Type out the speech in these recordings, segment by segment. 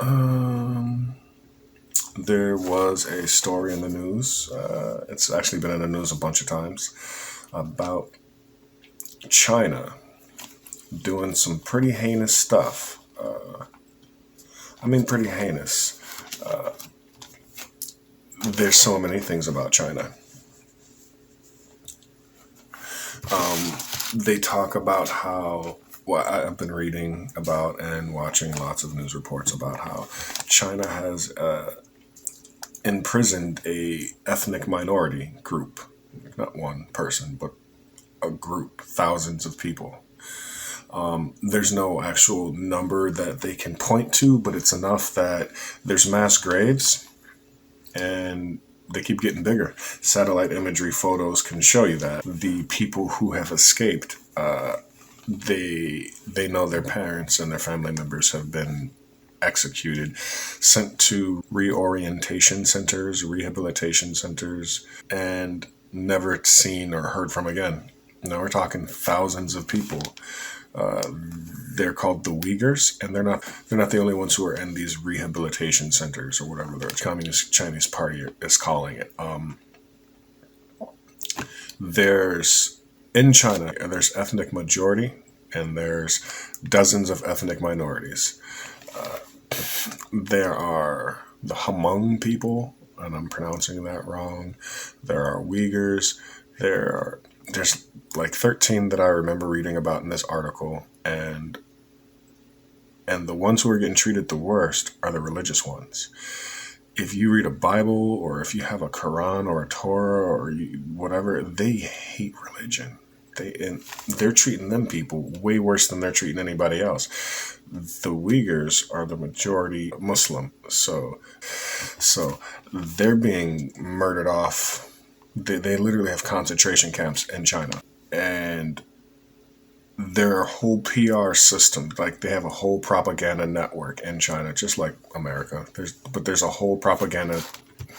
Um, there was a story in the news. It's actually been in the news a bunch of times about China doing some pretty heinous stuff. I mean, pretty heinous. There's so many things about China. They talk about how, well, I've been reading about and watching lots of news reports about how China has imprisoned a ethnic minority group, not one person, but a group, thousands of people. There's no actual number that they can point to, but it's enough that there's mass graves and they keep getting bigger. Satellite imagery photos can show you that the people who have escaped, they know their parents and their family members have been executed, sent to reorientation centers, rehabilitation centers, and never seen or heard from again. Now we're talking thousands of people. They're called the Uyghurs, and they're not the only ones who are in these rehabilitation centers or whatever the Communist Chinese Party is calling it. There's in China there's ethnic majority and there's dozens of ethnic minorities. There are the Hmong people, and I'm pronouncing that wrong. There are Uyghurs. There's like 13 that I remember reading about in this article, and the ones who are getting treated the worst are the religious ones. If you read a Bible or if you have a Quran or a Torah or whatever, they hate religion. They're treating them people way worse than they're treating anybody else. The Uyghurs are the majority Muslim, so they're being murdered off. They literally have concentration camps in China, and their whole PR system, like they have a whole propaganda network in China, just like America. There's a whole propaganda.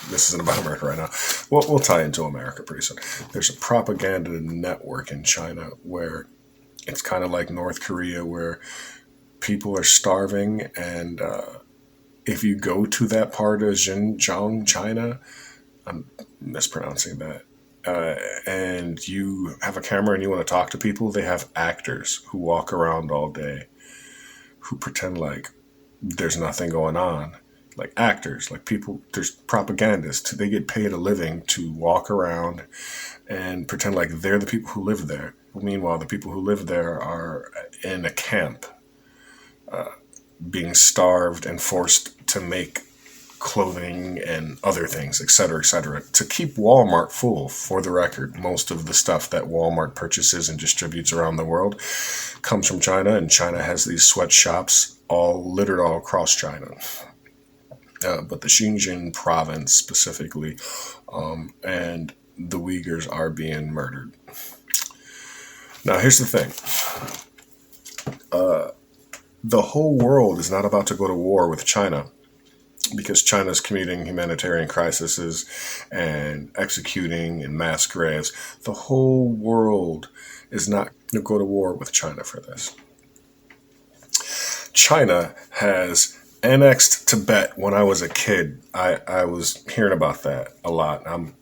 This isn't about America right now. We'll tie into America pretty soon. There's a propaganda network in China where it's kind of like North Korea, where people are starving, and if you go to that part of Xinjiang, China, I'm mispronouncing that, and you have a camera and you want to talk to people, they have actors who walk around all day who pretend like there's nothing going on. Like actors, like people, there's propagandists. They get paid a living to walk around and pretend like they're the people who live there. Meanwhile, the people who live there are in a camp, being starved and forced to make clothing and other things, etc., to keep Walmart full. For the record, most of the stuff that Walmart purchases and distributes around the world comes from China, and China has these sweatshops all littered all across China. But the Xinjiang province specifically, and the Uyghurs are being murdered. Now, here's the thing. The whole world is not about to go to war with China, because China's committing humanitarian crises and executing in mass graves. The whole world is not going to go to war with China for this. China has annexed Tibet. When I was a kid, I was hearing about that a lot. I'm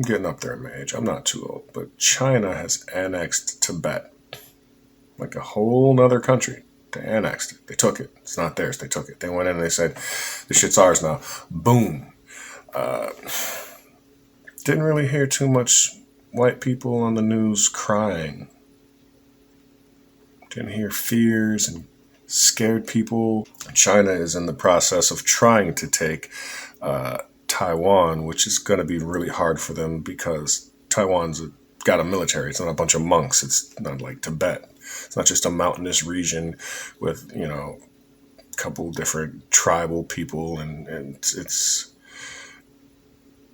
getting up there in my age. I'm not too old, but China has annexed Tibet, like a whole nother country. They annexed it. They took it. It's not theirs. They took it. They went in and they said, "This shit's ours now." Boom. Didn't really hear too much white people on the news crying. Didn't hear fears and scared people. China is in the process of trying to take Taiwan, which is going to be really hard for them because Taiwan's got a military. It's not a bunch of monks. It's not like Tibet. It's not just a mountainous region with, a couple different tribal people, and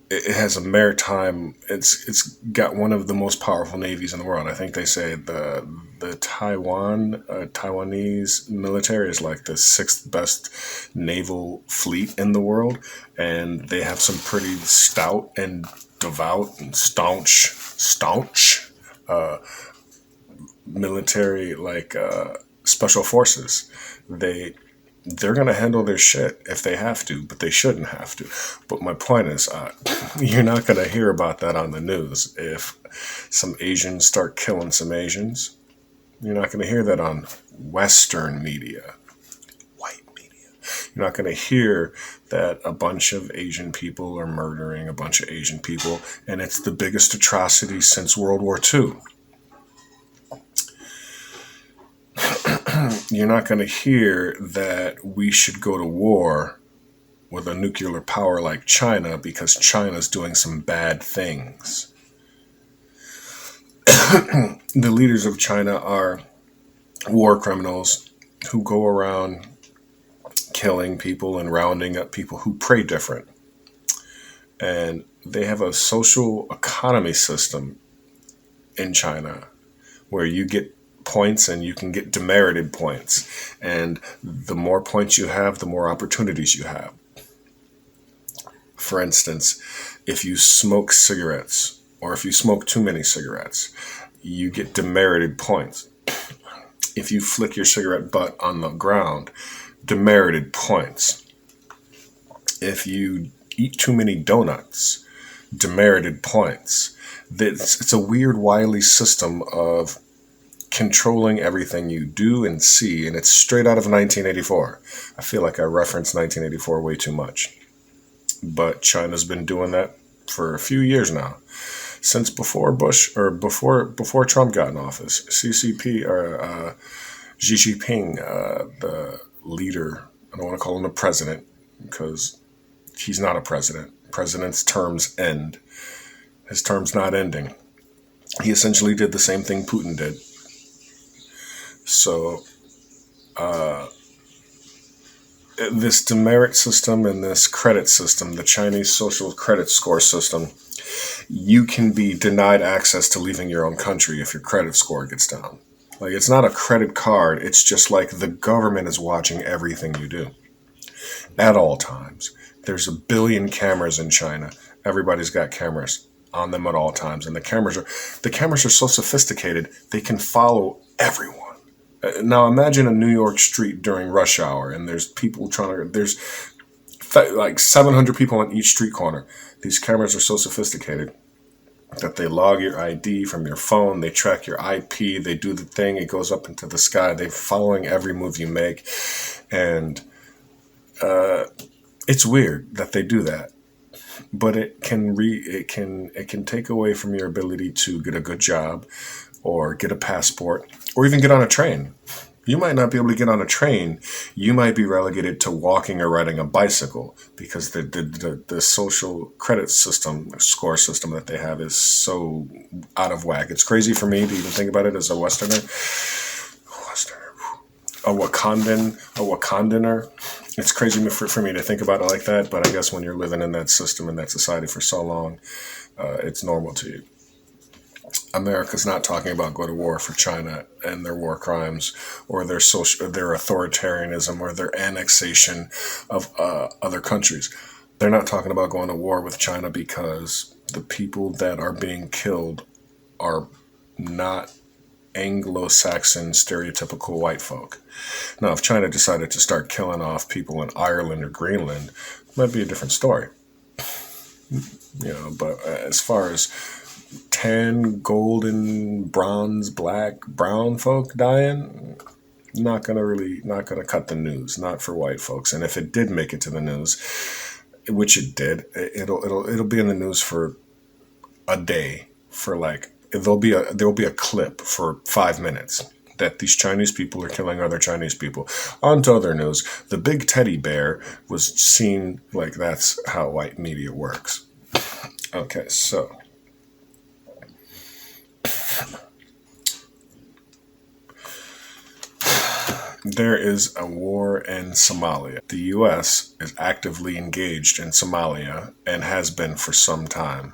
it has a maritime. It's got one of the most powerful navies in the world. I think they say the Taiwanese military is like the sixth best naval fleet in the world, and they have some pretty stout and devout and staunch military, like special forces. They They're going to handle their shit if they have to, but they shouldn't have to. But my point is, you're not going to hear about that on the news. If some Asians start killing some Asians, you're not going to hear that on Western media, white media. You're not going to hear that a bunch of Asian people are murdering a bunch of Asian people, and it's the biggest atrocity since World War II. You're not going to hear that we should go to war with a nuclear power like China because China's doing some bad things. The leaders of China are war criminals who go around killing people and rounding up people who pray different. And they have a social economy system in China where you get points and you can get demerited points. And the more points you have, the more opportunities you have. For instance, if you smoke cigarettes or if you smoke too many cigarettes, you get demerited points. If you flick your cigarette butt on the ground, demerited points. If you eat too many donuts, demerited points. It's a weird, wily system of controlling everything you do and see, and it's straight out of 1984. I feel like I reference 1984 way too much. But China's been doing that for a few years now. Since before Bush, or before Trump got in office, CCP, or Xi Jinping, the leader, I don't want to call him the president, because he's not a president. President's terms end. His term's not ending. He essentially did the same thing Putin did. So, this demerit system and this credit system, the Chinese social credit score system, you can be denied access to leaving your own country if your credit score gets down. Like, it's not a credit card. It's just like the government is watching everything you do at all times. There's 1 billion cameras in China. Everybody's got cameras on them at all times. And the cameras are so sophisticated, they can follow everyone. Now imagine a New York street during rush hour, and there's people there's like 700 people on each street corner. These cameras are so sophisticated that they log your ID from your phone, they track your IP, they do the thing, it goes up into the sky, they're following every move you make, and it's weird that they do that. But it can take away from your ability to get a good job, or get a passport, or even get on a train. You might not be able to get on a train. You might be relegated to walking or riding a bicycle because the social credit system, score system that they have is so out of whack. It's crazy for me to even think about it as a Westerner. A Wakandaner. It's crazy for me to think about it like that, but I guess when you're living in that system and that society for so long, it's normal to you. America's not talking about go to war for China and their war crimes, or their authoritarianism, or their annexation of other countries. They're not talking about going to war with China because the people that are being killed are not Anglo-Saxon stereotypical white folk. Now, if China decided to start killing off people in Ireland or Greenland, it might be a different story. But as far as tan, golden, bronze, black, brown folk dying, not gonna cut the news, not for white folks. And if it did make it to the news, which it did, it'll be in the news for a day. For like, there'll be a clip for 5 minutes that these Chinese people are killing other Chinese people. On to other news. The big teddy bear was seen. Like, that's how white media works. Okay, so there is a war in Somalia. The U.S. is actively engaged in Somalia and has been for some time.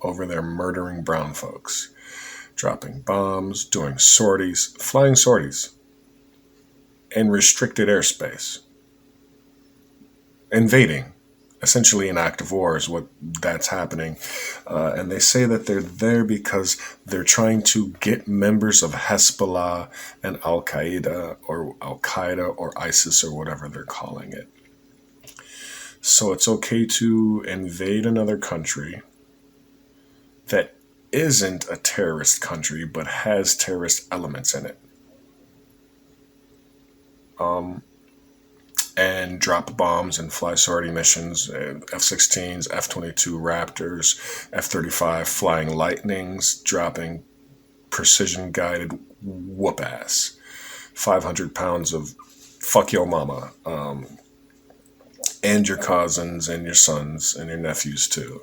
Over there murdering brown folks, dropping bombs, doing sorties, flying sorties, in restricted airspace, invading, essentially an act of war is what that's happening. And they say that they're there because they're trying to get members of Hezbollah and Al Qaeda or ISIS or whatever they're calling it. So it's okay to invade another country that isn't a terrorist country but has terrorist elements in it. And drop bombs and fly sortie missions, F-16s, F-22 Raptors, F-35 flying lightnings, dropping precision guided whoop ass, 500 pounds of fuck your mama, and your cousins and your sons and your nephews too,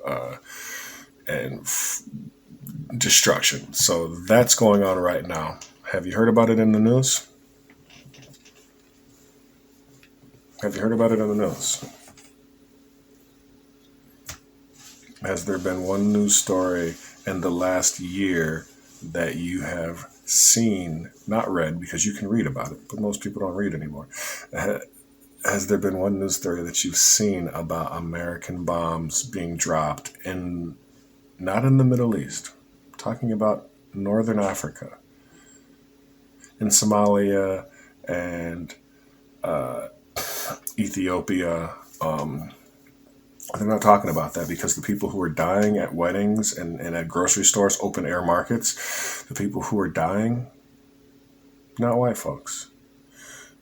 and destruction. So that's going on right now. Have you heard about it in the news? Have you heard about it in the news? Has there been one news story in the last year that you have seen, not read, because you can read about it, but most people don't read anymore? Has there been one news story that you've seen about American bombs being dropped in, not in the Middle East, I'm talking about Northern Africa, in Somalia and Ethiopia? They're not talking about that because the people who are dying at weddings and at grocery stores, open air markets, the people who are dying, not white folks.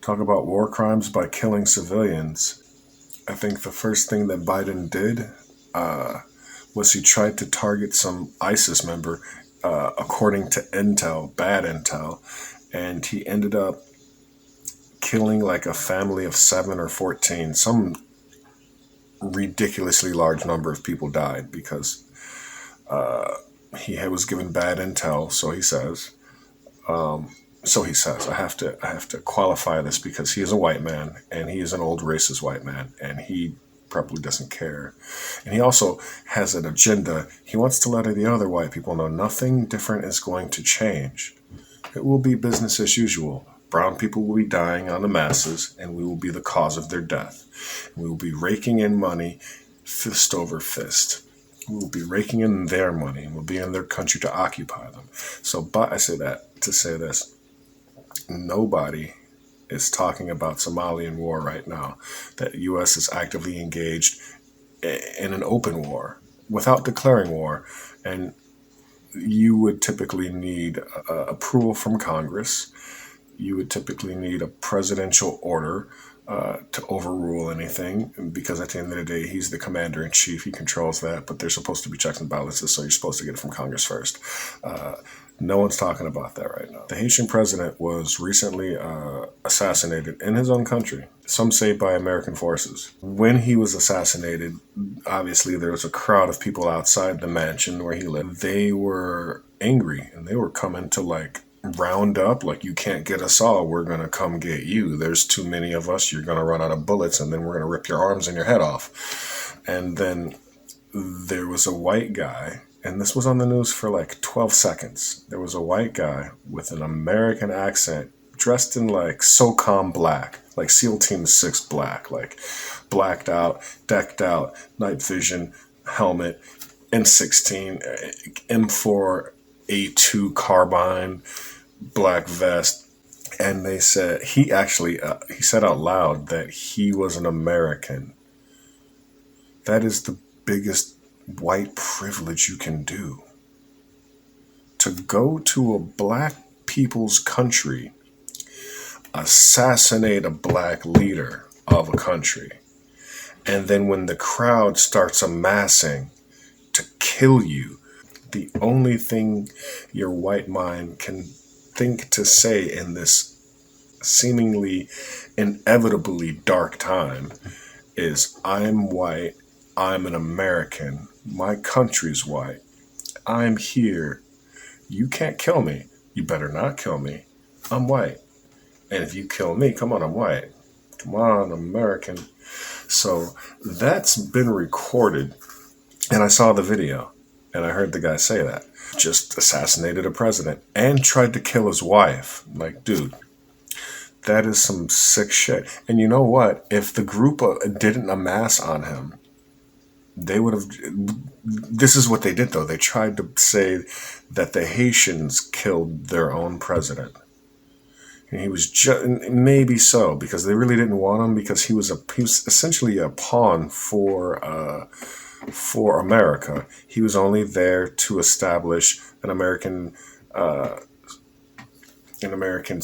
Talk about war crimes by killing civilians. I think the first thing that Biden did was he tried to target some ISIS member, according to intel, bad intel, and he ended up killing like a family of 7 or 14. Some ridiculously large number of people died because he was given bad intel. So he says. I have to qualify this because he is a white man and he is an old racist white man and he probably doesn't care. And he also has an agenda. He wants to let the other white people know nothing different is going to change. It will be business as usual. Brown people will be dying on the masses, and we will be the cause of their death. We will be raking in money, fist over fist. We will be raking in their money, and we'll be in their country to occupy them. So, but I say that to say this. Nobody is talking about Somalian war right now. That the U.S. is actively engaged in an open war without declaring war. And you would typically need approval from Congress. You would typically need a presidential order to overrule anything, because at the end of the day, he's the commander in chief. He controls that, but there's supposed to be checks and balances, so you're supposed to get it from Congress first. No one's talking about that right now. The Haitian president was recently assassinated in his own country, some say by American forces. When he was assassinated, obviously there was a crowd of people outside the mansion where he lived. They were angry, and they were coming to round up, you can't get us all, we're going to come get you. There's too many of us, you're going to run out of bullets, and then we're going to rip your arms and your head off. And then there was a white guy, and this was on the news for 12 seconds. There was a white guy with an American accent, dressed in SOCOM black, SEAL Team 6 black, blacked out, decked out, night vision, helmet, M16, M4, A2 carbine, black vest. And they said, he actually, he said out loud that he was an American. That is the biggest white privilege you can do. To go to a black people's country, assassinate a black leader of a country, and then when the crowd starts amassing to kill you, the only thing your white mind can think to say in this seemingly inevitably dark time is, I'm white, I'm an American, my country's white, I'm here, you can't kill me, you better not kill me, I'm white. And if you kill me, come on, I'm white, come on, American. So that's been recorded, and I saw the video. And I heard the guy say that. Just assassinated a president and tried to kill his wife. Dude, that is some sick shit. And you know what? If the group didn't amass on him, They would have. This is what they did, though. They tried to say that the Haitians killed their own president. And he was maybe so, because they really didn't want him, because he was essentially a pawn for America. He was only there to establish an American's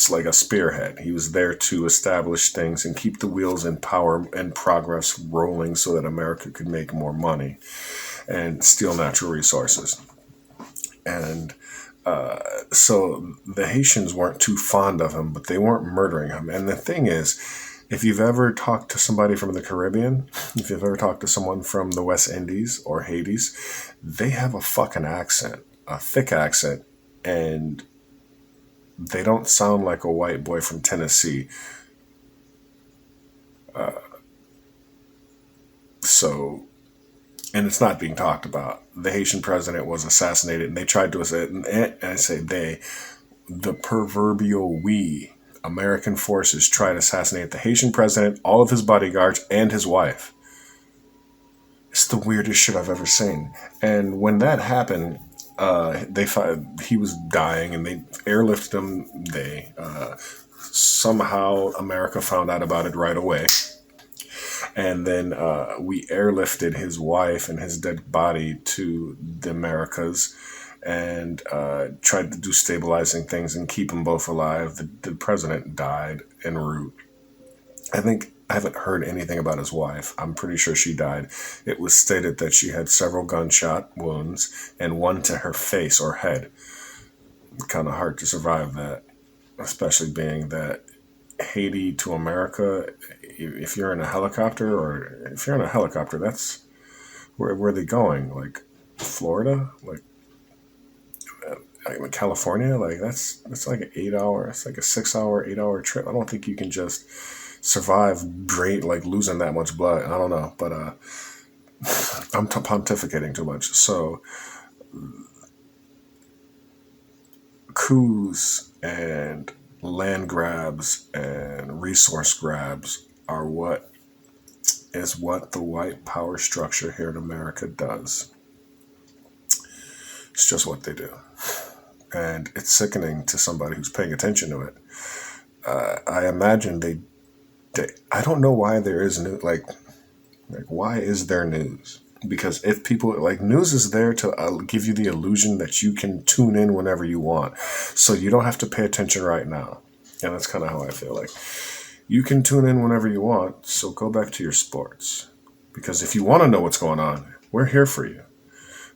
like a spearhead. He was there to establish things and keep the wheels in power and progress rolling so that America could make more money and steal natural resources. And so the Haitians weren't too fond of him, but they weren't murdering him. And the thing is, if you've ever talked to somebody from the Caribbean, if you've ever talked to someone from the West Indies or Hades, they have a fucking accent, a thick accent, and they don't sound like a white boy from Tennessee. So, and it's not being talked about. The Haitian president was assassinated, and they tried to assassinate, and I say they, the proverbial we, American forces tried to assassinate the Haitian president, all of his bodyguards, and his wife. It's the weirdest shit I've ever seen. And when that happened, he was dying, and they airlifted him. They somehow America found out about it right away, and then we airlifted his wife and his dead body to the Americas, and tried to do stabilizing things and keep them both alive. The president died en route. I haven't heard anything about his wife. I'm pretty sure she died. It was stated that she had several gunshot wounds and one to her face or head. Kind of hard to survive that, especially being that Haiti to America, if you're in a helicopter, that's where are they going? Like Florida? Like California? Like that's like an 8 hour, it's like a 6 hour, 8 hour trip. I don't think you can just survive like losing that much blood. I don't know, but I'm pontificating too much. So coups and land grabs and resource grabs are what the white power structure here in America does. It's just what they do. And it's sickening to somebody who's paying attention to it. I imagine I don't know why there is news. Like why is there news? Because if people like, news is there to give you the illusion that you can tune in whenever you want, so you don't have to pay attention right now. And that's kind of how I feel. Like, you can tune in whenever you want, so go back to your sports, because if you want to know what's going on, we're here for you.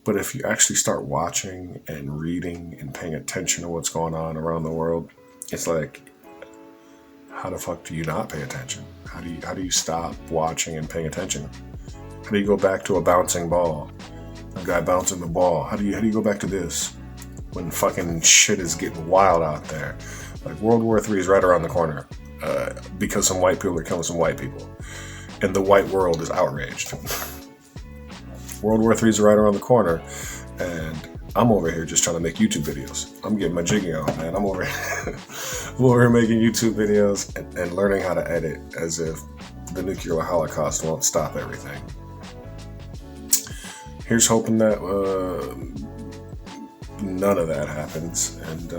But if you actually start watching and reading and paying attention to what's going on around the world, it's like, how the fuck do you not pay attention? How do you stop watching and paying attention? How do you go back to a bouncing ball? A guy bouncing the ball. How do you go back to this when fucking shit is getting wild out there? Like, World War III is right around the corner because some white people are killing some white people, and the white world is outraged. World War III is right around the corner, and I'm over here just trying to make YouTube videos. I'm getting my jiggy on, man. I'm over here making YouTube videos and learning how to edit, as if the nuclear holocaust won't stop everything. Here's hoping that none of that happens, and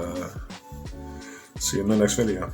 see you in the next video.